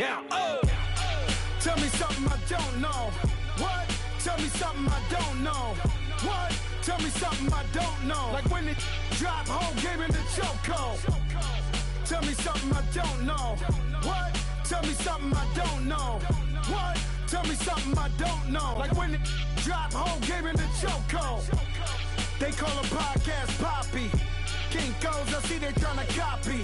count. Oh, tell me something I don't know. What? Tell me something I don't know. What? Tell me something I don't know. Like when it drop whole game in the chokehold. Tell me something I don't know. What? Tell me something I don't know. What? Tell me something I don't know. Like when it drop whole game in the chokehold. They call a podcast Poppy. Kinkos, I see they tryna copy.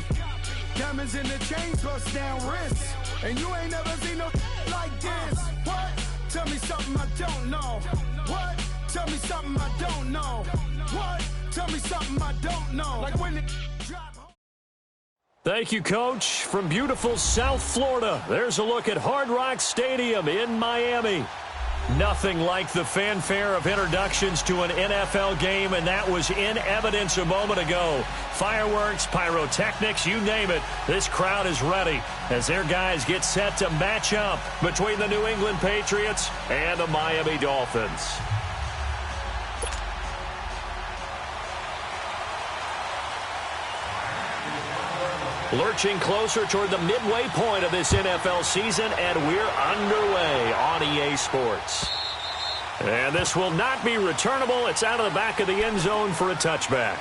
Diamonds in the chains, bust down wrists. And you ain't never seen no like this. What? Tell me something I don't know. What? Tell me something I don't know. What? Tell me something I don't know. Like when it drop. Thank you, Coach. From beautiful South Florida, there's a look at Hard Rock Stadium in Miami. Nothing like the fanfare of introductions to an NFL game, and that was in evidence a moment ago. Fireworks, pyrotechnics, you name it. This crowd is ready as their guys get set to match up between the New England Patriots and the Miami Dolphins. Lurching closer toward the midway point of this NFL season, and we're underway on EA Sports. And this will not be returnable. It's out of the back of the end zone for a touchback.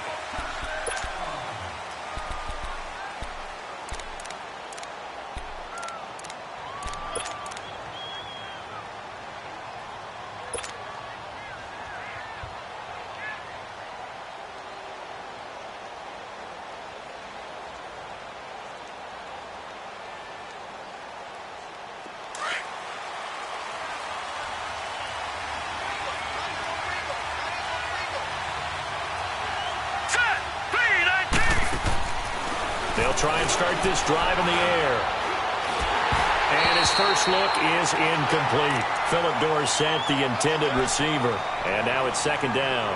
They'll try and start this drive in the air. And his first look is incomplete. Phillip Dorsett, the intended receiver. And now it's second down.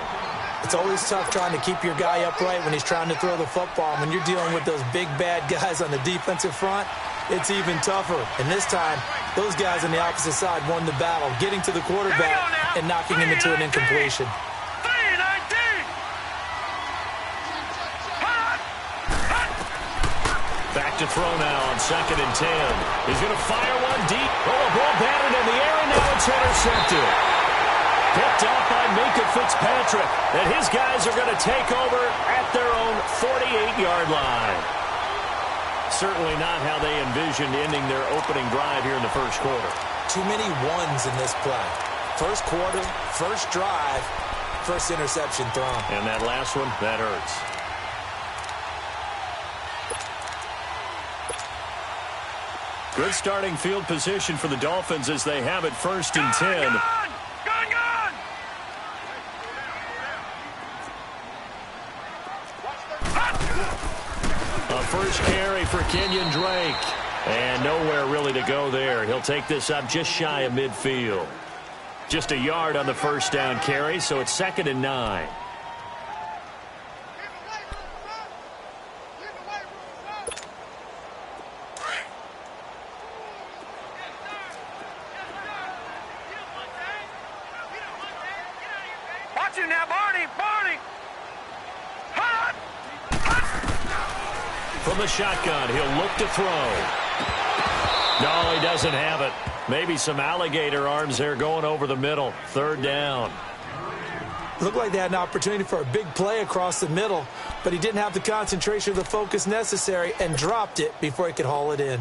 It's always tough trying to keep your guy upright when he's trying to throw the football. When you're dealing with those big, bad guys on the defensive front, it's even tougher. And this time, those guys on the opposite side won the battle, getting to the quarterback and knocking him into an incompletion. Back to throw now on 2nd and 10. He's going to fire one deep. Oh, a ball batted in the air, and now it's intercepted. Picked up by Minka Fitzpatrick. And his guys are going to take over at their own 48-yard line. Certainly not how they envisioned ending their opening drive here in the first quarter. Too many ones in this play. First quarter, first drive, first interception thrown. And that last one, that hurts. Good starting field position for the Dolphins as they have it 1st and 10. A first carry for Kenyon Drake. And nowhere really to go there. He'll take this up just shy of midfield. Just a yard on the first down carry, so it's 2nd and 9. From the shotgun, he'll look to throw. No, he doesn't have it. Maybe some alligator arms there going over the middle. 3rd down. Looked like they had an opportunity for a big play across the middle, but he didn't have the concentration or the focus necessary and dropped it before he could haul it in.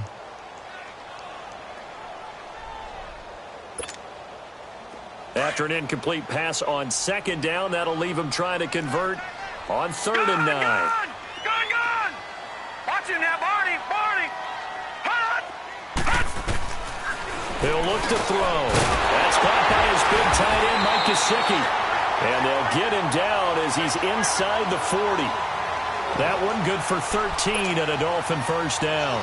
After an incomplete pass on 2nd down, that'll leave him trying to convert on 3rd and 9. He'll look to throw. That's caught by his big tight end, Mike Gesicki. And they'll get him down as he's inside the 40. That one good for 13 and a Dolphin first down.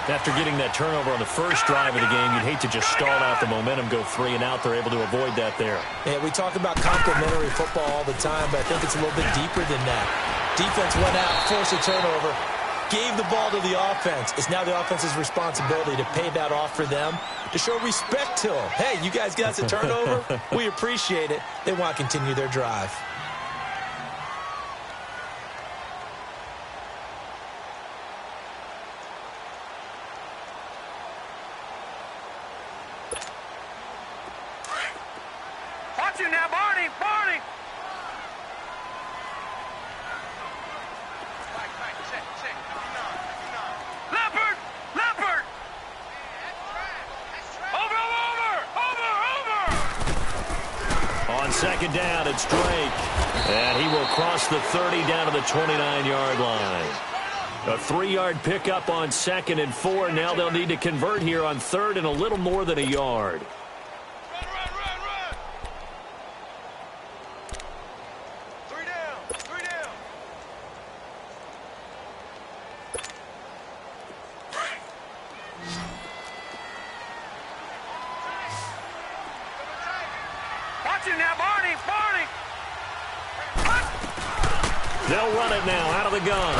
After getting that turnover on the first drive of the game, you'd hate to just stall out the momentum, go 3 and out. They're able to avoid that there. Yeah, we talk about complementary football all the time, but I think it's a little bit deeper than that. Defense went out, forced a turnover, gave the ball to the offense. It's now the offense's responsibility to pay that off for them, to show respect to them. Hey, you guys got a turnover? We appreciate it. They want to continue their drive. Watch you now, Barney! Barney! Leopard! Leopard! Over! On second down, it's Drake. And he will cross the 30 down to the 29-yard line. A 3-yard pickup on 2nd and 4. Now they'll need to convert here on 3rd and a little more than a yard. They'll run it now out of the gun.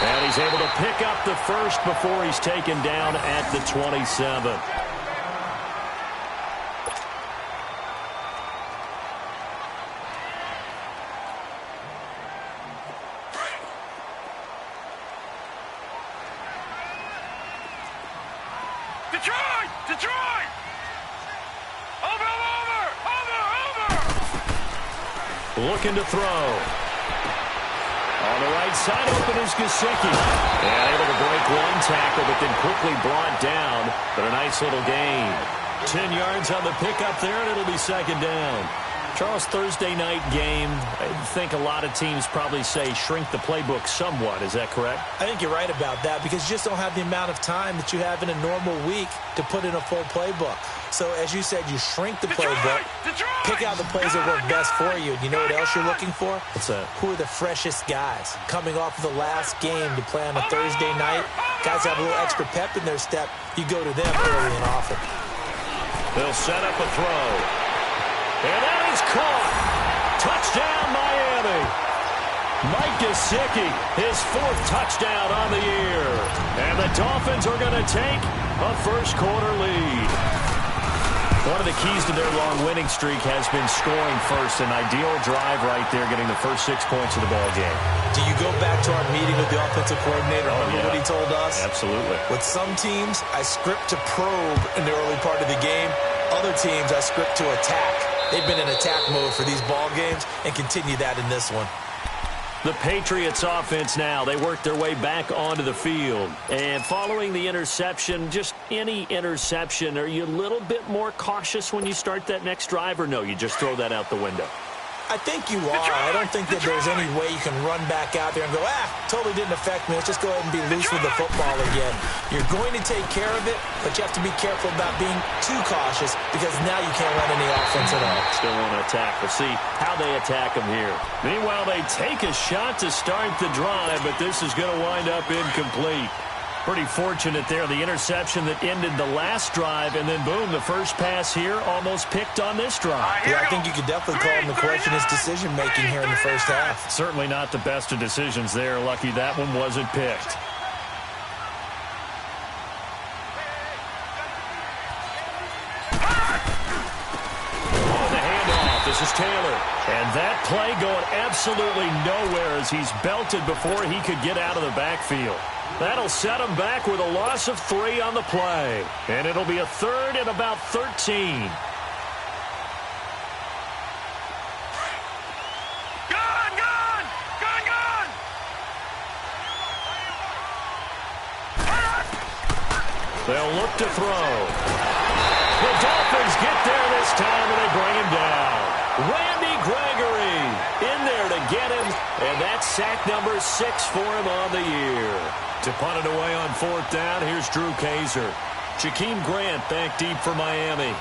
And he's able to pick up the first before he's taken down at the 27. Detroit! Detroit! Over! Looking to throw. On the right side, open is Gesicki. And able to break one tackle, but then quickly brought down. But a nice little gain. 10 yards on the pickup there, and it'll be 2nd down. Charles, Thursday night game, I think a lot of teams probably say shrink the playbook somewhat. Is that correct? I think you're right about that because you just don't have the amount of time that you have in a normal week to put in a full playbook. So, as you said, you shrink the playbook, pick out the plays that work best for you. You know what else you're looking for? What's that? Who are the freshest guys? Coming off of the last game to play on a Thursday night, guys have a little extra pep in their step. You go to them early and often. They'll set up a throw. And that is caught. Touchdown, Miami. Mike Gesicki, his 4th touchdown on the year. And the Dolphins are going to take a first-quarter lead. One of the keys to their long winning streak has been scoring first. An ideal drive right there, getting the first 6 points of the ball game. Do you go back to our meeting with the offensive coordinator? Remember what he told us? Absolutely. With some teams, I script to probe in the early part of the game. Other teams, I script to attack. They've been in attack mode for these ball games and continue that in this one. The Patriots offense now, they work their way back onto the field. And following the interception, just any interception, are you a little bit more cautious when you start that next drive, or no, you just throw that out the window? I think you are. I don't think that there's any way you can run back out there and go, totally didn't affect me. Let's just go ahead and be loose with the football again. You're going to take care of it, but you have to be careful about being too cautious because now you can't run any offense at all. Still want to attack. We'll see how they attack them here. Meanwhile, they take a shot to start the drive, but this is going to wind up incomplete. Pretty fortunate there, the interception that ended the last drive, and then boom, the first pass here almost picked on this drive. Yeah, I think you could definitely call him the question is decision-making here in the first half. Certainly not the best of decisions there. Lucky that one wasn't picked. On the handoff, this is Taylor. And that play going absolutely nowhere as he's belted before he could get out of the backfield. That'll set him back with a loss of 3 on the play. And it'll be a 3rd and about 13. They'll look to throw. The Dolphins get there this time, and they bring him down. Randy Gregory in there to get him, and that's sack number 6 for him on the year. To punt it away on 4th down, here's Drew Kaiser. Jakeem Grant back deep for Miami.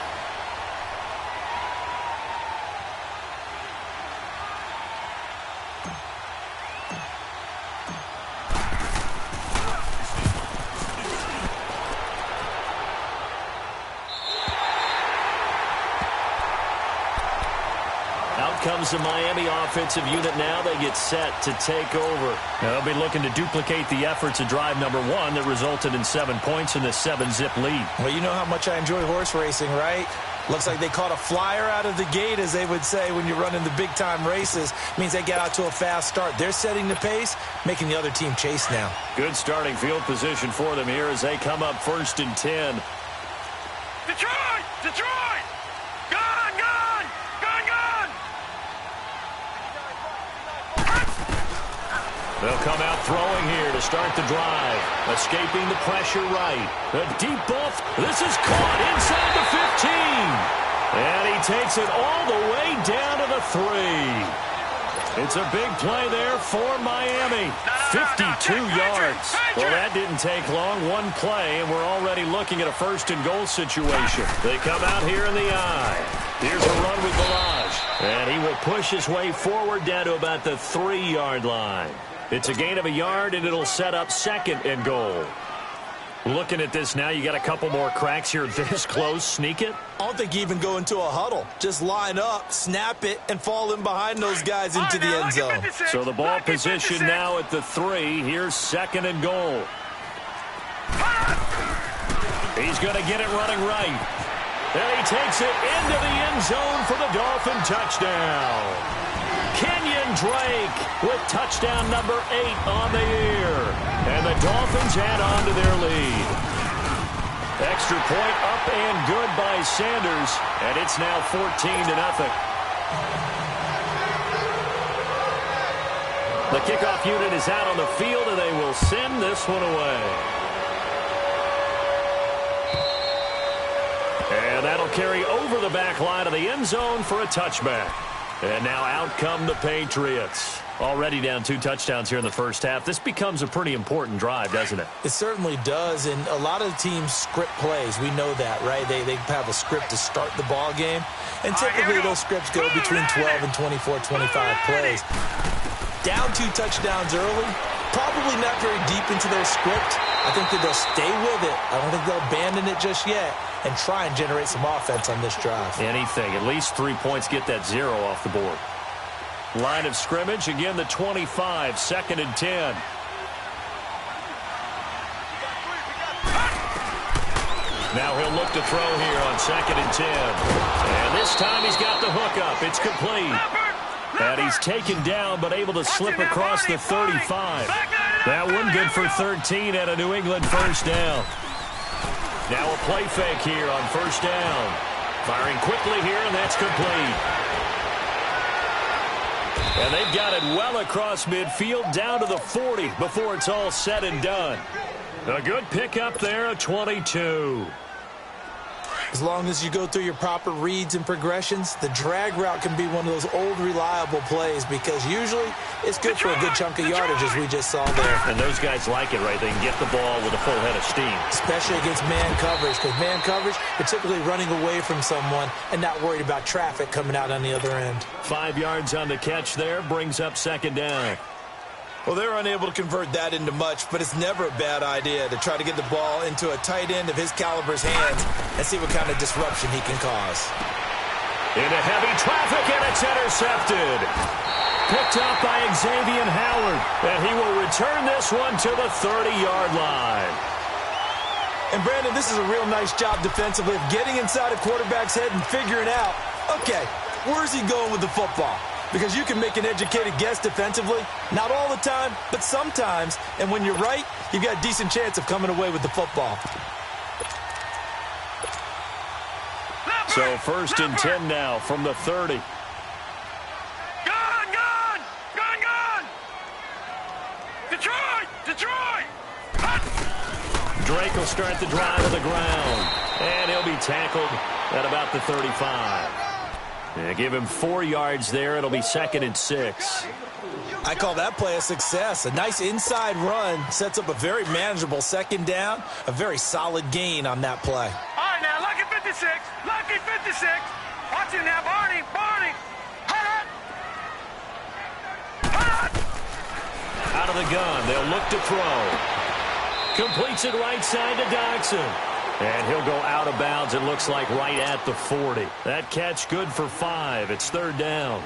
Comes the Miami offensive unit now. They get set to take over. Now they'll be looking to duplicate the efforts of drive number 1 that resulted in 7 points in the 7-zip lead. Well, you know how much I enjoy horse racing, right? Looks like they caught a flyer out of the gate, as they would say when you're running the big-time races. Means they get out to a fast start. They're setting the pace, making the other team chase now. Good starting field position for them here as they come up 1st and 10. Detroit! Detroit! Gone! Gone! Gone! Gone! They'll come out throwing here to start the drive. Escaping the pressure right. A deep ball. This is caught inside the 15. And he takes it all the way down to the 3. It's a big play there for Miami. 52 yards. Well, that didn't take long. One play, and we're already looking at a first-and-goal situation. They come out here in the eye. Here's a run with Balaj. And he will push his way forward down to about the 3-yard line. It's a gain of a yard, and it'll set up second and goal. Looking at this now, you got a couple more cracks here this close. Sneak it? I don't think you even go into a huddle. Just line up, snap it, and fall in behiing those guys into the end zone. So the ball position now at the 3. Here's second and goal. He's going to get it running right. And he takes it into the end zone for the Dolphin touchdown. Kenyon Drake with touchdown number 8 on the year. And the Dolphins add on to their lead. Extra point up and good by Sanders. And it's now 14-0. The kickoff unit is out on the field, and they will send this one away. And that'll carry over the back line of the end zone for a touchback. And now out come the Patriots. Already down 2 touchdowns here in the first half. This becomes a pretty important drive, doesn't it? It certainly does, and a lot of teams script plays. We know that, right? They have a script to start the ball game, and typically those scripts go between 12 and 24, 25 plays. Down 2 touchdowns early, probably not very deep into their script. I think that they'll stay with it. I don't think they'll abandon it just yet and try and generate some offense on this drive. Anything. At least 3 points, get that 0 off the board. Line of scrimmage, again the 25, second and 10. Now he'll look to throw here on second and 10. And this time he's got the hook up. It's complete. And he's taken down but able to slip across the 35. That one good for 13 and a New England first down. Now a play fake here on first down. Firing quickly here, and that's complete. And they've got it well across midfield down to the 40 before it's all said and done. A good pickup there, a 22. As long as you go through your proper reads and progressions, the drag route can be one of those old reliable plays because usually it's good for a good chunk of yardage, as we just saw there. And those guys like it, right? They can get the ball with a full head of steam. Especially against man coverage, because man coverage, particularly running away from someone and not worried about traffic coming out on the other end. 5 yards on the catch there, brings up second down. Well, they're unable to convert that into much, but it's never a bad idea to try to get the ball into a tight end of his caliber's hands and see what kind of disruption he can cause. Into heavy traffic, and it's intercepted. Picked up by Xavier Howard, and he will return this one to the 30-yard line. And, Brandon, this is a real nice job defensively of getting inside a quarterback's head and figuring out, okay, where's he going with the football? Because you can make an educated guess defensively. Not all the time, but sometimes. And when you're right, you've got a decent chance of coming away with the football. So first and 10 now from the 30. Gone, gone, gone, gone. Detroit, Detroit. Drake will start the drive on the ground. And he'll be tackled at about the 35. Yeah, give him 4 yards there. It'll be second and 6. I call that play a success. A nice inside run sets up a very manageable second down. A very solid gain on that play. All right, now, lucky 56. Lucky 56. Watch it now, Barney. Barney. Hut. Hut. Out of the gun. They'll look to throw. Completes it right side to Dodson. And he'll go out of bounds, it looks like, right at the 40. That catch good for 5. It's third down.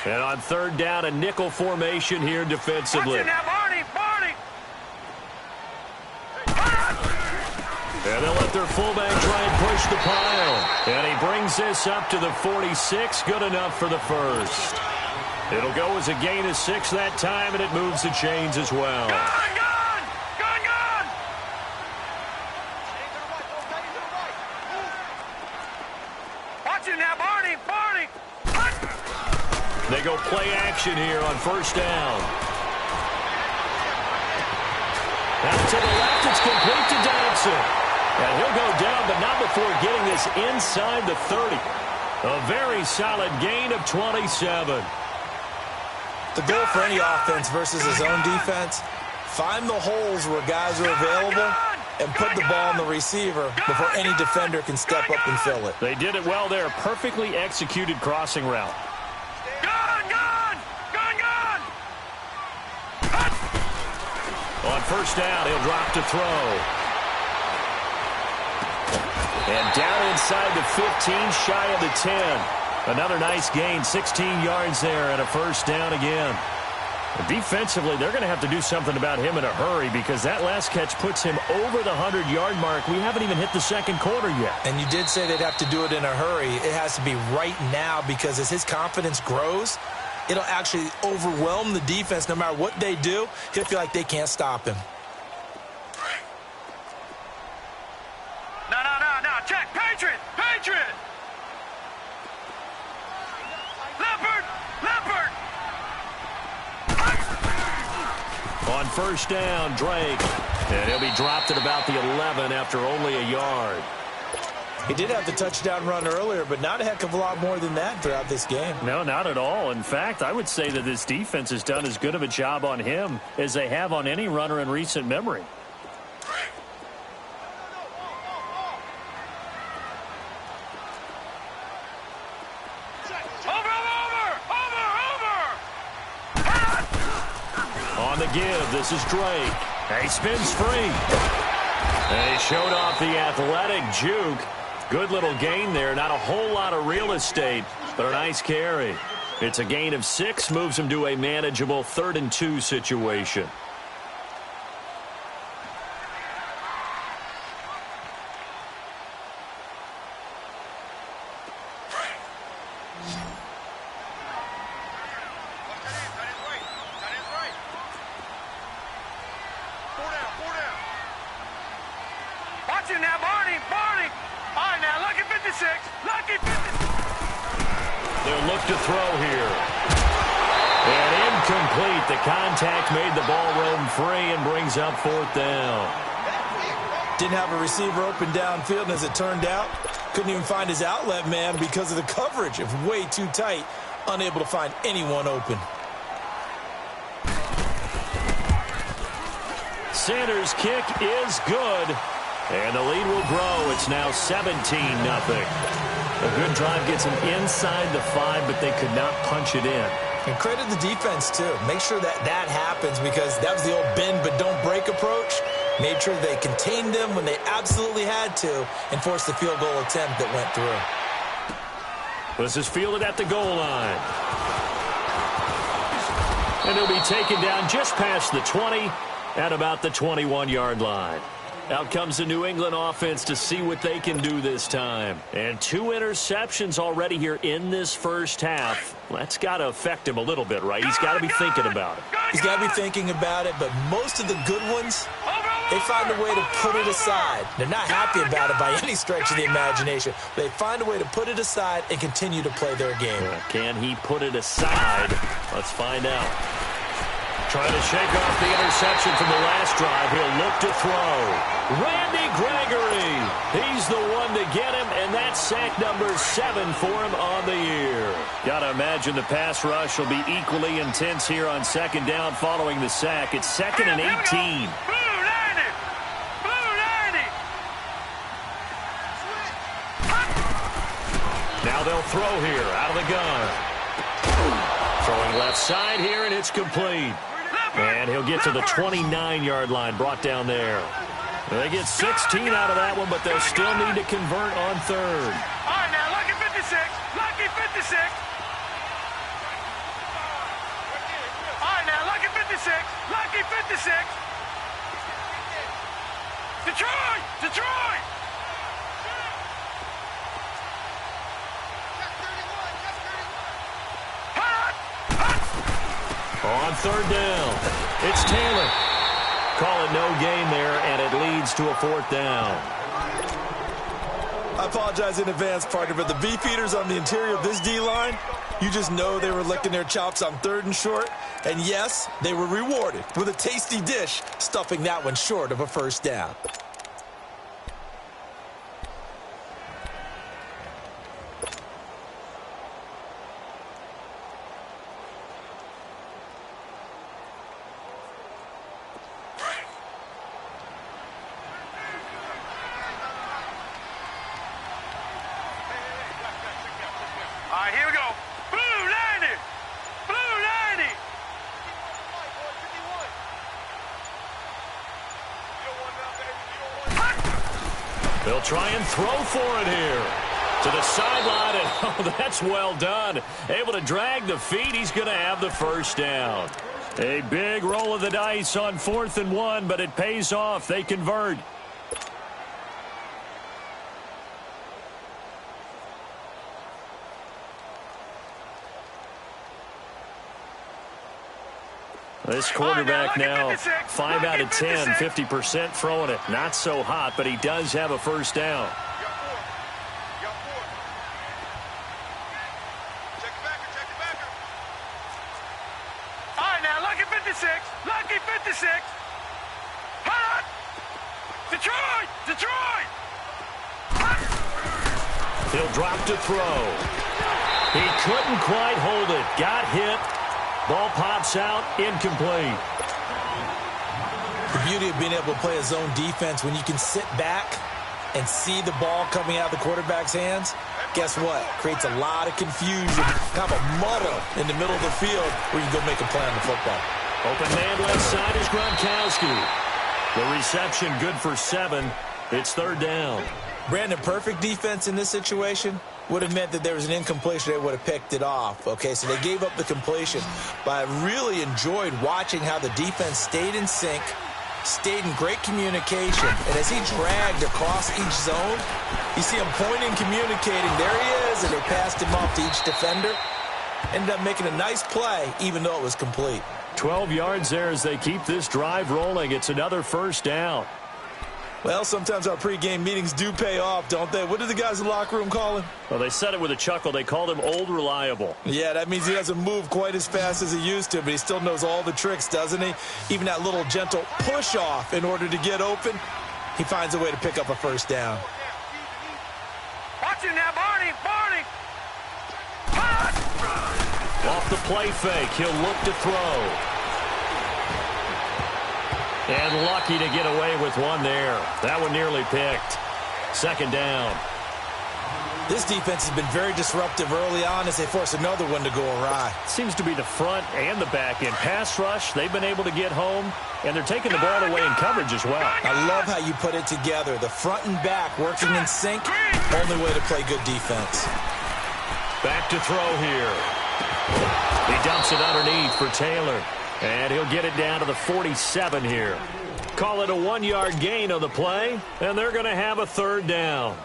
And on third down, a nickel formation here defensively. Watch it now, Barney. Barney. And they'll let their fullback try and push the pile. And he brings this up to the 46. Good enough for the first. It'll go as a gain of 6 that time, and it moves the chains as well. Watch it now, Barney. They go play action here on first down. Out to the left, it's complete to Dodson. And he'll go down, but not before getting this inside the 30. A very solid gain of 27. The goal for any offense versus his own defense, find the holes where guys are available and put the ball on the receiver before any defender can step up and fill it. They did it well there. Perfectly executed crossing route. On first down, he'll drop to throw. And down inside the 15, shy of the 10. Another nice gain, 16 yards there and a first down again. Defensively, they're going to have to do something about him in a hurry because that last catch puts him over the 100-yard mark. We haven't even hit the second quarter yet. And you did say they'd have to do it in a hurry. It has to be right now because as his confidence grows, it'll actually overwhelm the defense. No matter what they do, he'll feel like they can't stop him. No. Check. Patriot. Leopard. On first down, Drake. And he'll be dropped at about the 11 after only a yard. He did have the touchdown run earlier, but not a heck of a lot more than that throughout this game. No, not at all. In fact, I would say that this defense has done as good of a job on him as they have on any runner in recent memory. On the give, this is Drake. He spins free. And he showed off the athletic juke. Good little gain there. Not a whole lot of real estate, but a nice carry. It's a gain of 6, moves him to a manageable 3rd and 2 situation. They'll look to throw here. And incomplete. The contact made the ball roam free and brings up 4th down. Didn't have a receiver open downfield, and as it turned out, couldn't even find his outlet man because of the coverage. It was way too tight, unable to find anyone open. Sanders' kick is good. And the lead will grow. It's now 17-0. A good drive gets them inside the 5, but they could not punch it in. And credit the defense, too. Make sure that happens because that was the old bend but don't break approach. Made sure they contained them when they absolutely had to and forced the field goal attempt that went through. This is fielded at the goal line. And he'll be taken down just past the 20 at about the 21-yard line. Out comes the New England offense to see what they can do this time. And 2 interceptions already here in this first half. That's got to affect him a little bit, right? He's got to be thinking about it. He's got to be thinking about it, but most of the good ones, they find a way to put it aside. They're not happy about it by any stretch of the imagination. They find a way to put it aside and continue to play their game. Can he put it aside? Let's find out. Trying to shake off the interception from the last drive. He'll look to throw. Randy Gregory. He's the one to get him, and that's sack number 7 for him on the year. Got to imagine the pass rush will be equally intense here on 2nd down following the sack. It's 2nd and 18. Now they'll throw here out of the gun. Throwing left side here, and it's complete. And he'll get to the 29-yard line, brought down there. They get 16 out of that one, but they'll still need to convert on 3rd. All right, now, lucky 56. Lucky 56. All right, now, lucky 56. Lucky 56. Detroit! On 3rd down, it's Taylor. Call it no gain there, and it leads to a 4th down. I apologize in advance, partner, but the beefeaters on the interior of this D-line, you just know they were licking their chops on 3rd and short. And yes, they were rewarded with a tasty dish, stuffing that one short of a first down. All right, here we go. Blue 90. Blue 90. They'll try and throw for it here. To the sideline, and oh, that's well done. Able to drag the feet. He's going to have the first down. A big roll of the dice on 4th and 1, but it pays off. They convert. This quarterback now, 5 out of 10, 50% throwing it. Not so hot, but he does have a first down. All right, now, lucky 56. Lucky 56. Hold on. Detroit. Detroit. He'll drop to throw. He couldn't quite hold it. Got hit. Ball pops out, incomplete. The beauty of being able to play a zone defense when you can sit back and see the ball coming out of the quarterback's hands, guess what? Creates a lot of confusion, kind of a muddle in the middle of the field where you can go make a play on the football. Open man left side is Gronkowski. The reception good for 7. It's 3rd down. Brandon, perfect defense in this situation would have meant that there was an incompletion. They would have picked it off. Okay, so they gave up the completion. But I really enjoyed watching how the defense stayed in sync, stayed in great communication. And as he dragged across each zone, you see him pointing, communicating. There he is, and they passed him off to each defender. Ended up making a nice play, even though it was complete. 12 yards there as they keep this drive rolling. It's another first down. Well, sometimes our pregame meetings do pay off, don't they? What do the guys in the locker room call him? Well, they said it with a chuckle. They called him Old Reliable. Yeah, that means he doesn't move quite as fast as he used to, but he still knows all the tricks, doesn't he? Even that little gentle push-off in order to get open, he finds a way to pick up a first down. Watch him now, Barney. Barney. Off the play fake, he'll look to throw. And lucky to get away with one there. That one nearly picked. 2nd down. This defense has been very disruptive early on as they force another one to go awry. Seems to be the front and the back end. Pass rush, they've been able to get home, and they're taking the ball away in coverage as well. I love how you put it together. The front and back working in sync. Only way to play good defense. Back to throw here. He dumps it underneath for Taylor. And he'll get it down to the 47 here. Call it a 1-yard gain on the play, and they're going to have a 3rd down.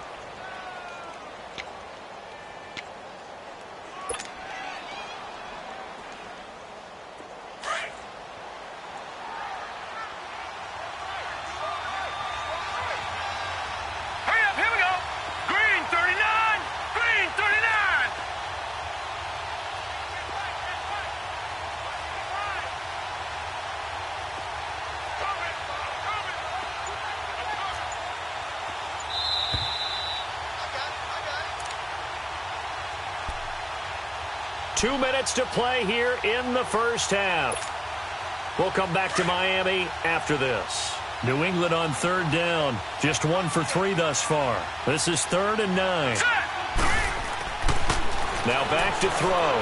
Hurry up, here we go. Green 39. Green 39. Two minutes to play here in the first half. We'll come back to Miami after this. New England on 3rd down. Just 1 for 3 thus far. This is 3rd and 9. Now back to throw.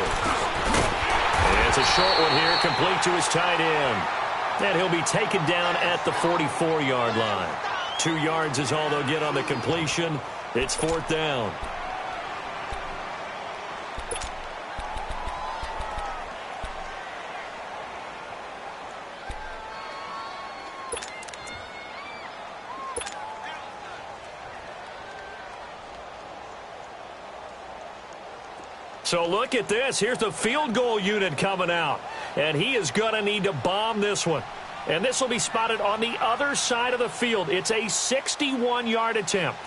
And it's a short one here, complete to his tight end. And he'll be taken down at the 44-yard line. 2 yards is all they'll get on the completion. It's 4th down. So look at this. Here's the field goal unit coming out. And he is going to need to bomb this one. And this will be spotted on the other side of the field. It's a 61-yard attempt.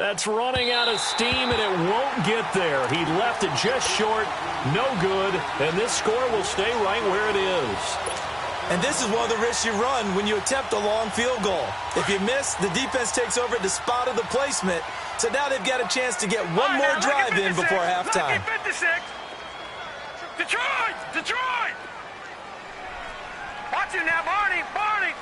That's running out of steam, and it won't get there. He left it just short, no good, and this score will stay right where it is. And this is one of the risks you run when you attempt a long field goal. If you miss, the defense takes over at the spot of the placement, so now they've got a chance to get one more drive in before halftime. 56. Detroit! Detroit! Watch it now, Barney! Barney!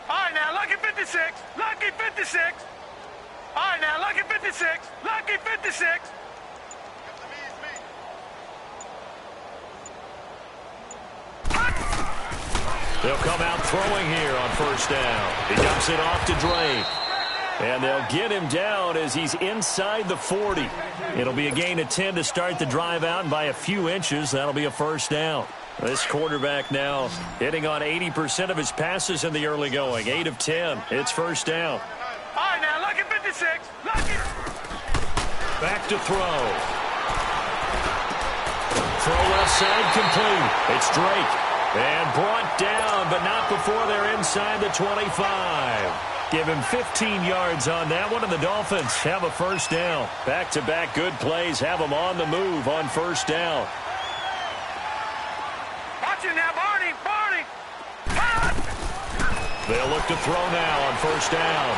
All right, now, lucky 56. Lucky 56. All right, now, lucky 56. Lucky 56. They'll come out throwing here on first down. He dumps it off to Drake. And they'll get him down as he's inside the 40. It'll be a gain of 10 to start the drive out, and by a few inches, that'll be a first down. This quarterback now hitting on 80% of his passes in the early going. 8 of 10. It's first down. All right, now, lucky 56. Lucky. Back to throw. Throw left side complete. It's Drake. And brought down, but not before they're inside the 25. Give him 15 yards on that one, and the Dolphins have a first down. Back-to-back good plays have them on the move on first down. Watch it now, Barney. Barney. They'll look to throw now on first down.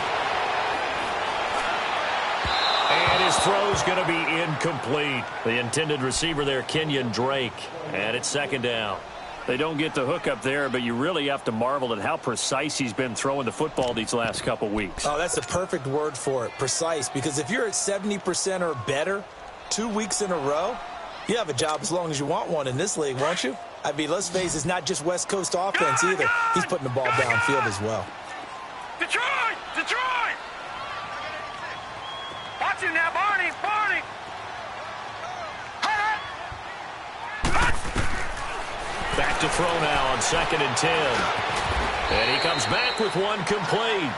And his throw's going to be incomplete. The intended receiver there, Kenyon Drake. And it's second down. They don't get the hook up there, but you really have to marvel at how precise he's been throwing the football these last couple weeks. Oh, that's the perfect word for it, precise. Because if you're at 70% or better 2 weeks in a row, you have a job as long as you want one in this league, won't you? I mean, let's face it, it's not just West Coast offense either. He's putting the ball downfield as well. Detroit! Detroit! Watch it now, Barney. Barney. Back to throw now on 2nd and 10. And he comes back with one complete.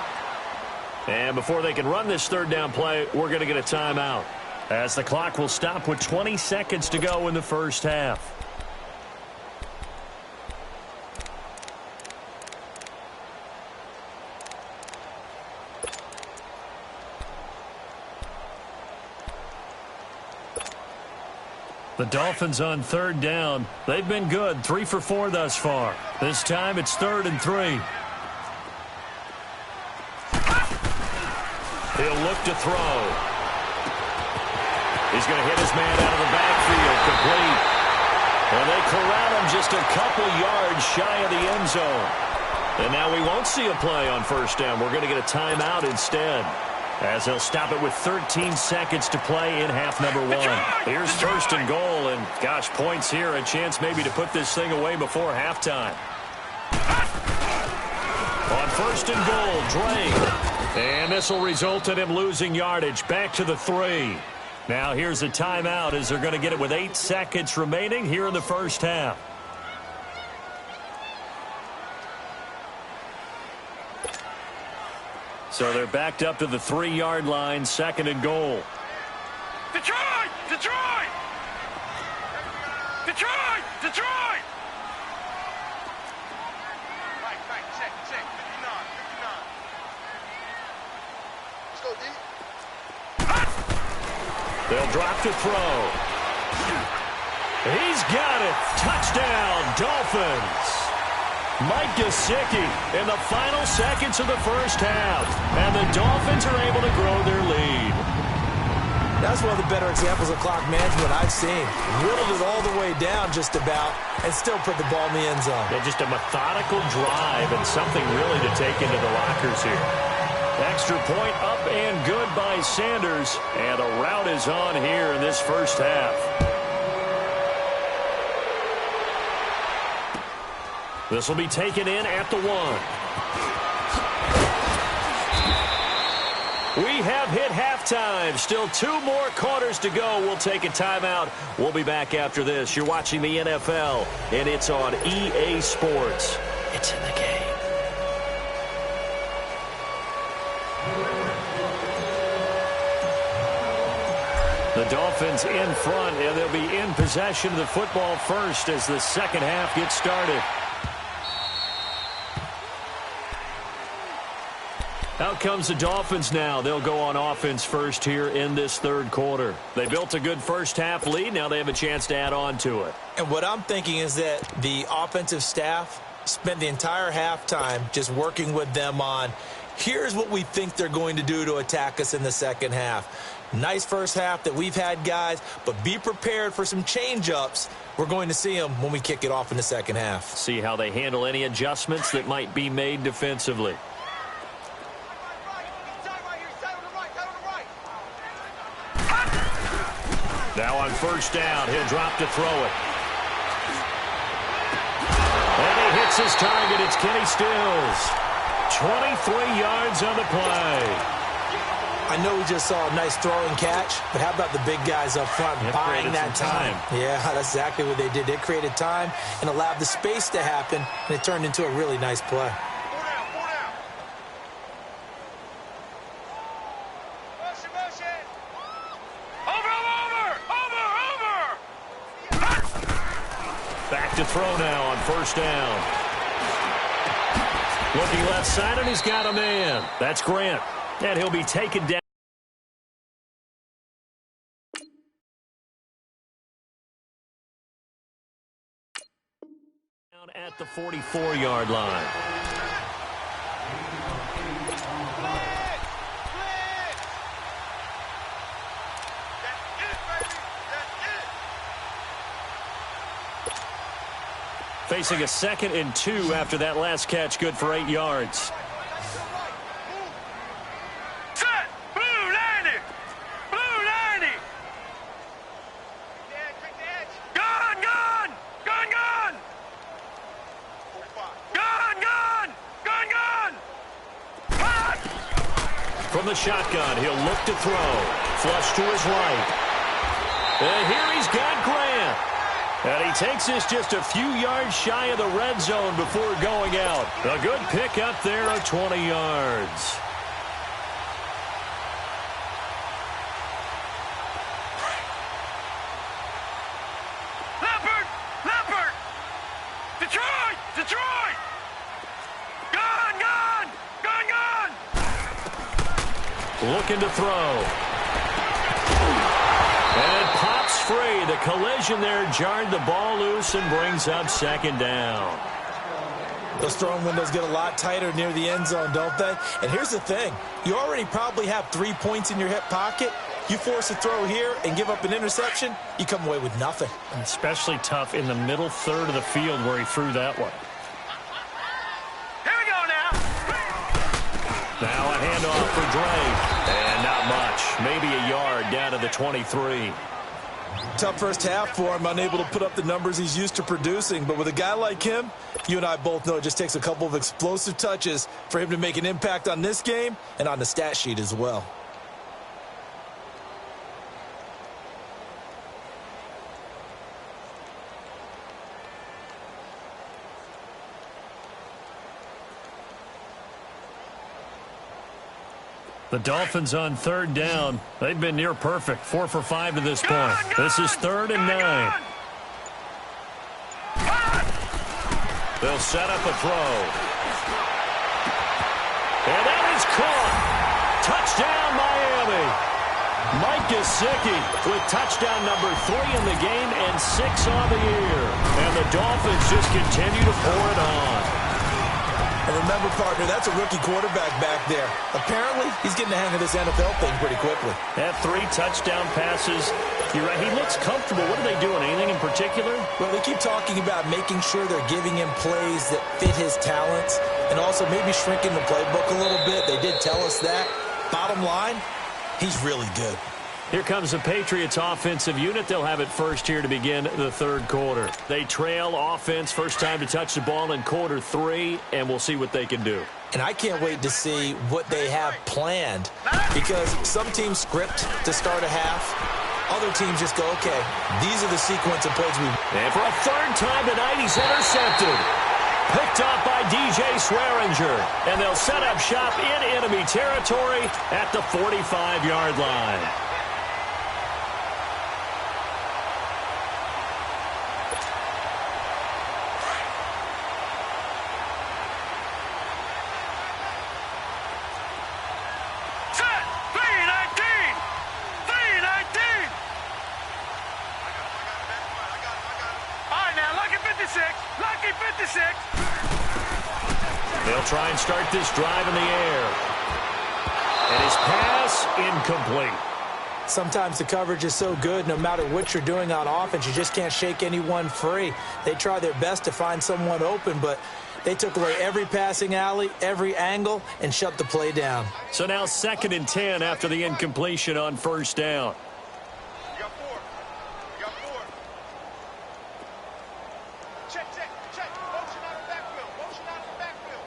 And before they can run this third down play, we're going to get a timeout, as the clock will stop with 20 seconds to go in the first half. The Dolphins on third down. They've been good, 3 for 4 thus far. This time it's 3rd and 3. He'll look to throw. He's going to hit his man out of the backfield, complete. And they corral him just a couple yards shy of the end zone. And now we won't see a play on first down. We're going to get a timeout instead, as they'll stop it with 13 seconds to play in half number 1. Here's 1st and goal, and gosh, points here, a chance maybe to put this thing away before halftime. On 1st and goal, Drake. And this will result in him losing yardage back to the 3. Now here's a timeout, as they're going to get it with 8 seconds remaining here in the first half. So they're backed up to the 3-yard line, 2nd and goal. Detroit! Detroit! Detroit! Detroit! Right, check, 59, 59. Let's go, D. They'll drop to throw. He's got it. Touchdown, Dolphins. Mike Gesicki in the final seconds of the first half. And the Dolphins are able to grow their lead. That's one of the better examples of clock management I've seen. Whittled it all the way down just about and still put the ball in the end zone. Yeah, just a methodical drive and something really to take into the lockers here. Extra point up and good by Sanders. And a rout is on here in this first half. This will be taken in at the 1. We have hit halftime. Still 2 more quarters to go. We'll take a timeout. We'll be back after this. You're watching the NFL, and it's on EA Sports. It's in the game. The Dolphins in front, and they'll be in possession of the football first as the second half gets started. Out comes the Dolphins now. They'll go on offense first here in this third quarter. They built a good first-half lead. Now they have a chance to add on to it. And what I'm thinking is that the offensive staff spent the entire halftime just working with them on, here's what we think they're going to do to attack us in the second half. Nice first half that we've had, guys, but be prepared for some change-ups. We're going to see them when we kick it off in the second half. See how they handle any adjustments that might be made defensively. Now on first down, he'll drop to throw it. And he hits his target. It's Kenny Stills. 23 yards on the play. I know we just saw a nice throwing catch, but how about the big guys up front buying that time? Yeah, that's exactly what they did. They created time and allowed the space to happen, and it turned into a really nice play. Back to throw now on first down. Looking left side, and he's got a man. That's Grant. And he'll be taken down at the 44-yard line. Facing a 2nd and 2 after that last catch, good for 8 yards. Set! Blue 90! Blue 90! Gun! Gun! Gun! Gun! Gun! Gun! Gun! Gun! Hot! From the shotgun, he'll look to throw. Flush to his right. And here he's got Grant. And he takes this just a few yards shy of the red zone before going out. A good pick up there of 20 yards. Leopard! Leopard! Detroit! Detroit! Gun! Gun! Gun! Gun! Looking to throw. And pops free. The collision there jarred the ball loose and brings up 2nd down. Those throwing windows get a lot tighter near the end zone, don't they? And here's the thing. You already probably have 3 points in your hip pocket. You force a throw here and give up an interception, you come away with nothing. And especially tough in the middle third of the field where he threw that one. Here we go now. Now a handoff for Drake. And not much. Maybe a yard down to the 23. Tough first half for him, unable to put up the numbers he's used to producing. But with a guy like him, you and I both know it just takes a couple of explosive touches for him to make an impact on this game and on the stat sheet as well. The Dolphins on 3rd down. They've been near perfect. 4 for 5 to this point. This is 3rd and 9. They'll set up a throw. And that is caught. Touchdown, Miami. Mike Gesicki with touchdown number 3 in the game and 6 on the year. And the Dolphins just continue to pour it on. And remember, partner, that's a rookie quarterback back there. Apparently, he's getting the hang of this NFL thing pretty quickly. Had 3 touchdown passes. You're right, he looks comfortable. What are they doing? Anything in particular? Well, they keep talking about making sure they're giving him plays that fit his talents and also maybe shrinking the playbook a little bit. They did tell us that. Bottom line, he's really good. Here comes the Patriots offensive unit. They'll have it first here to begin the 3rd quarter. They trail offense, first time to touch the ball in quarter 3, and we'll see what they can do. And I can't wait to see what they have planned because some teams script to start a half. Other teams just go, okay, these are the sequence of plays we... And for a 3rd time tonight, he's intercepted. Picked up by DJ Swearinger. And they'll set up shop in enemy territory at the 45-yard line. They'll try and start this drive in the air. And his pass incomplete. Sometimes the coverage is so good, no matter what you're doing on offense, you just can't shake anyone free. They try their best to find someone open, but they took away every passing alley, every angle, and shut the play down. So now 2nd and 10 after the incompletion on 1st down. You got 4. You got 4. Check. Motion out of the backfield. Motion out of the backfield.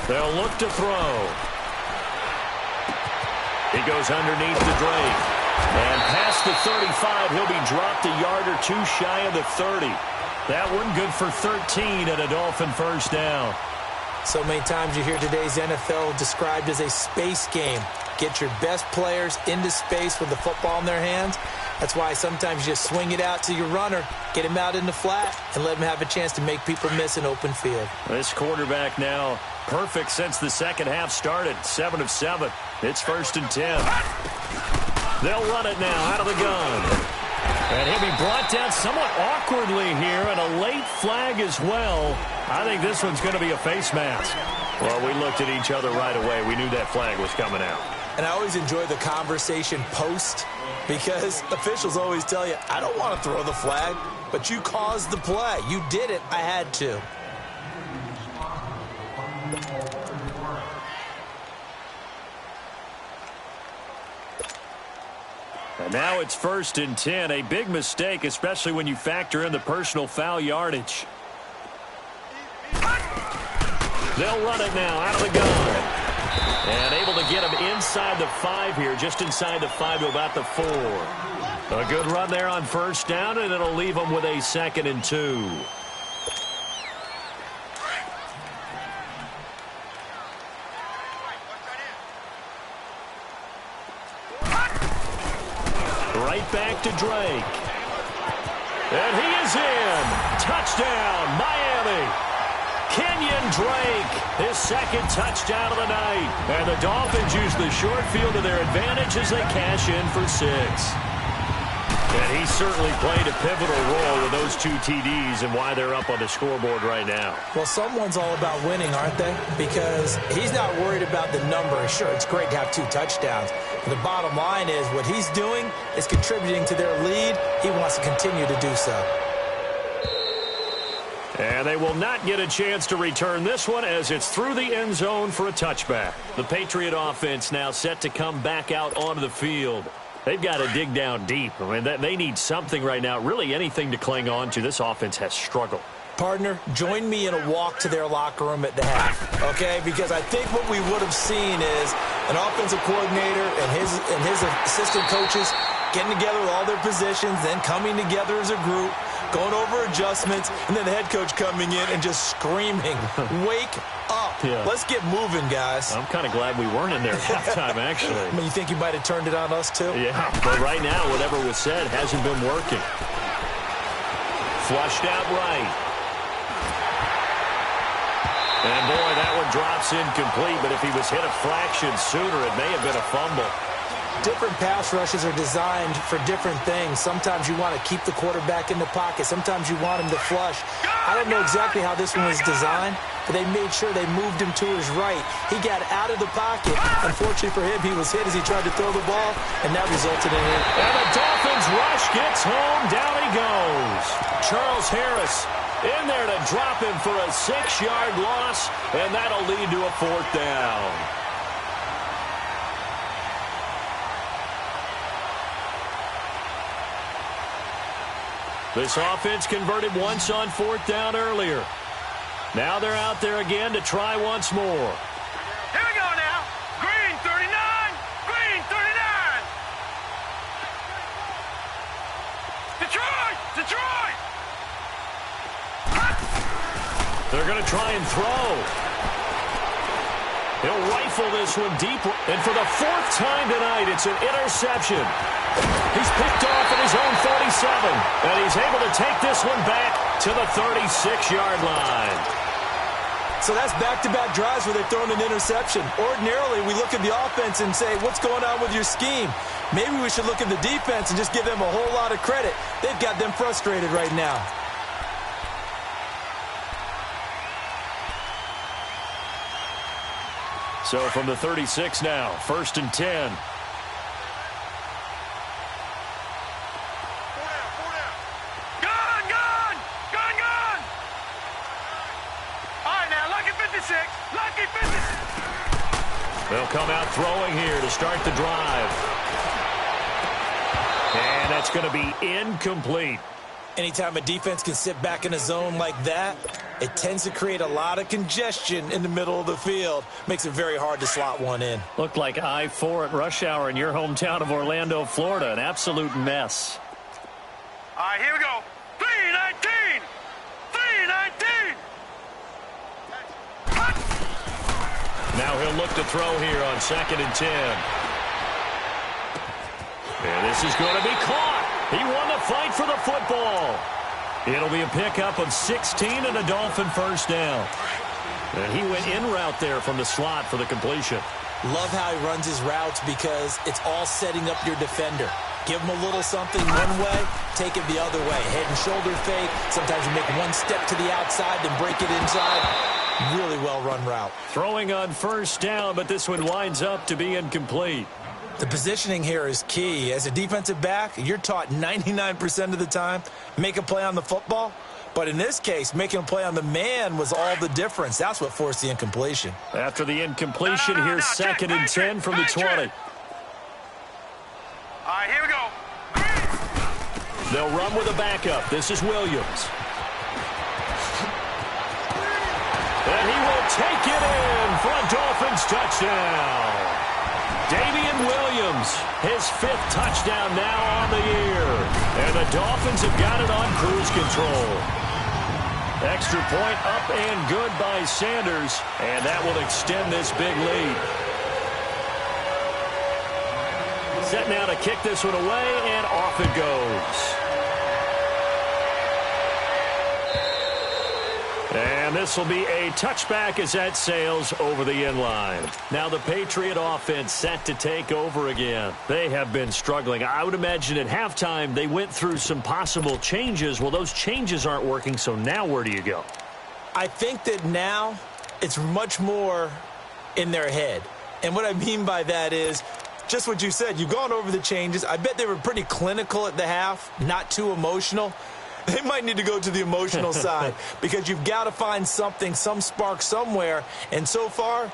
They'll look to throw. He goes underneath the Drake. And past the 35, he'll be dropped a yard or two shy of the 30. That one good for 13 and a Dolphin 1st down. So many times you hear today's NFL described as a space game. Get your best players into space with the football in their hands. That's why sometimes you just swing it out to your runner, get him out in the flat, and let him have a chance to make people miss an open field. This quarterback now perfect since the second half started. 7 of 7. It's 1st and 10. They'll run it now out of the gun. And he'll be brought down somewhat awkwardly here, and a late flag as well. I think this one's going to be a face mask. Well, we looked at each other right away. We knew that flag was coming out. And I always enjoy the conversation post, because officials always tell you, I don't want to throw the flag, but you caused the play. You did it. I had to. And now it's 1st and 10. A big mistake, especially when you factor in the personal foul yardage. They'll run it now out of the gun. And able to get him inside the 5 here, just inside the 5 to about the 4. A good run there on 1st down, and it'll leave him with a 2nd and 2. Right back to Drake. And he is in. Touchdown, Miami. Kenyon Drake, his 2nd touchdown of the night. And the Dolphins use the short field to their advantage as they cash in for 6. And he certainly played a pivotal role with those 2 TDs and why they're up on the scoreboard right now. Well, someone's all about winning, aren't they? Because he's not worried about the number. Sure, it's great to have 2 touchdowns. But the bottom line is what he's doing is contributing to their lead. He wants to continue to do so. And they will not get a chance to return this one as it's through the end zone for a touchback. The Patriot offense now set to come back out onto the field. They've got to dig down deep. I mean, they need something right now, really anything to cling on to. This offense has struggled. Partner, join me in a walk to their locker room at the half, okay? Because I think what we would have seen is an offensive coordinator and his assistant coaches getting together with all their positions, then coming together as a group, going over adjustments, and then the head coach coming in and just screaming, wake up. Yeah. Let's get moving, guys. I'm kind of glad we weren't in there at halftime, actually. I mean, you think you might have turned it on us, too? Yeah, but right now, whatever was said hasn't been working. Flushed out right. And, boy, that one drops incomplete, but if he was hit a fraction sooner, it may have been a fumble. Different pass rushes are designed for different things. Sometimes you want to keep the quarterback in the pocket. Sometimes you want him to flush. I don't know exactly how this one was designed, but they made sure they moved him to his right. He got out of the pocket. Unfortunately for him, he was hit as he tried to throw the ball, and that resulted in it. And the Dolphins rush gets home. Down he goes. Charles Harris in there to drop him for a 6-yard loss, and that'll lead to a 4th down. This offense converted once on 4th down earlier. Now they're out there again to try once more. Here we go now. Green 39. Green 39. Detroit. Detroit. They're going to try and throw. He'll rifle this one deep. And for the 4th time tonight, it's an interception. He's picked off at his own 47. And he's able to take this one back to the 36-yard line. So that's back-to-back drives where they've thrown an interception. Ordinarily, we look at the offense and say, what's going on with your scheme? Maybe we should look at the defense and just give them a whole lot of credit. They've got them frustrated right now. So from the 36 now, 1st and 10. They'll come out throwing here to start the drive. And that's going to be incomplete. Anytime a defense can sit back in a zone like that, it tends to create a lot of congestion in the middle of the field. Makes it very hard to slot one in. Looked like I-4 at rush hour in your hometown of Orlando, Florida. An absolute mess. All right, here we go. 3-19. 3-19. Now he'll look to throw here on 2nd and 10. And this is going to be caught. He won the fight for the football. It'll be a pickup of 16 and a Dolphin first down. And he went in route there from the slot for the completion. Love how he runs his routes because it's all setting up your defender. Give him a little something one way, take it the other way. Head and shoulder fake. Sometimes you make one step to the outside, then break it inside. Really well-run route. Throwing on first down, but this one winds up to be incomplete. The positioning here is key. As a defensive back, you're taught 99% of the time, make a play on the football. But in this case, making a play on the man was all the difference. That's what forced the incompletion. After the incompletion, here's 2nd and 10 from the 20. All right, here we go. They'll run with a backup. This is Williams. And he will take it in for a Dolphins touchdown. Damian Williams, his 5th touchdown now on the year. And the Dolphins have got it on cruise control. Extra point up and good by Sanders. And that will extend this big lead. Set now to kick this one away, and off it goes. And this will be a touchback as that sails over the end line. Now the Patriot offense set to take over again. They have been struggling. I would imagine at halftime they went through some possible changes. Well, those changes aren't working, so now where do you go? I think that now it's much more in their head. And what I mean by that is just what you said. You've gone over the changes. I bet they were pretty clinical at the half, not too emotional. They might need to go to the emotional side because you've got to find something, some spark somewhere. And so far,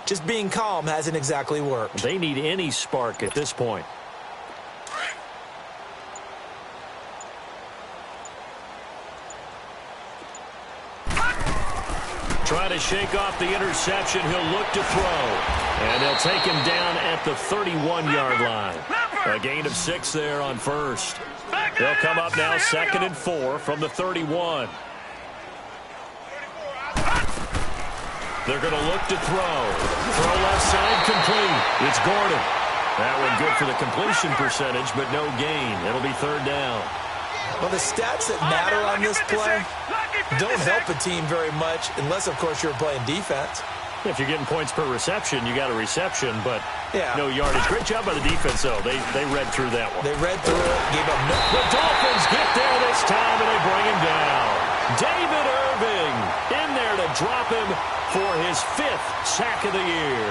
just being calm hasn't exactly worked. They need any spark at this point. Trying to shake off the interception. He'll look to throw. And they'll take him down at the 31-yard line. A gain of 6 there on first. They'll come up now 2nd and 4 from the 31. They're going to look to throw. Throw left side complete. It's Gordon. That one good for the completion percentage, but no gain. It'll be 3rd down. Well, the stats that matter on this play don't help a team very much unless, of course, you're playing defense. If you're getting points per reception, you got a reception, but no yardage. Great job by the defense, though. They read through that one. They read through it, gave up no. The Dolphins get there this time, and they bring him down. David Irving in there to drop him for his 5th sack of the year.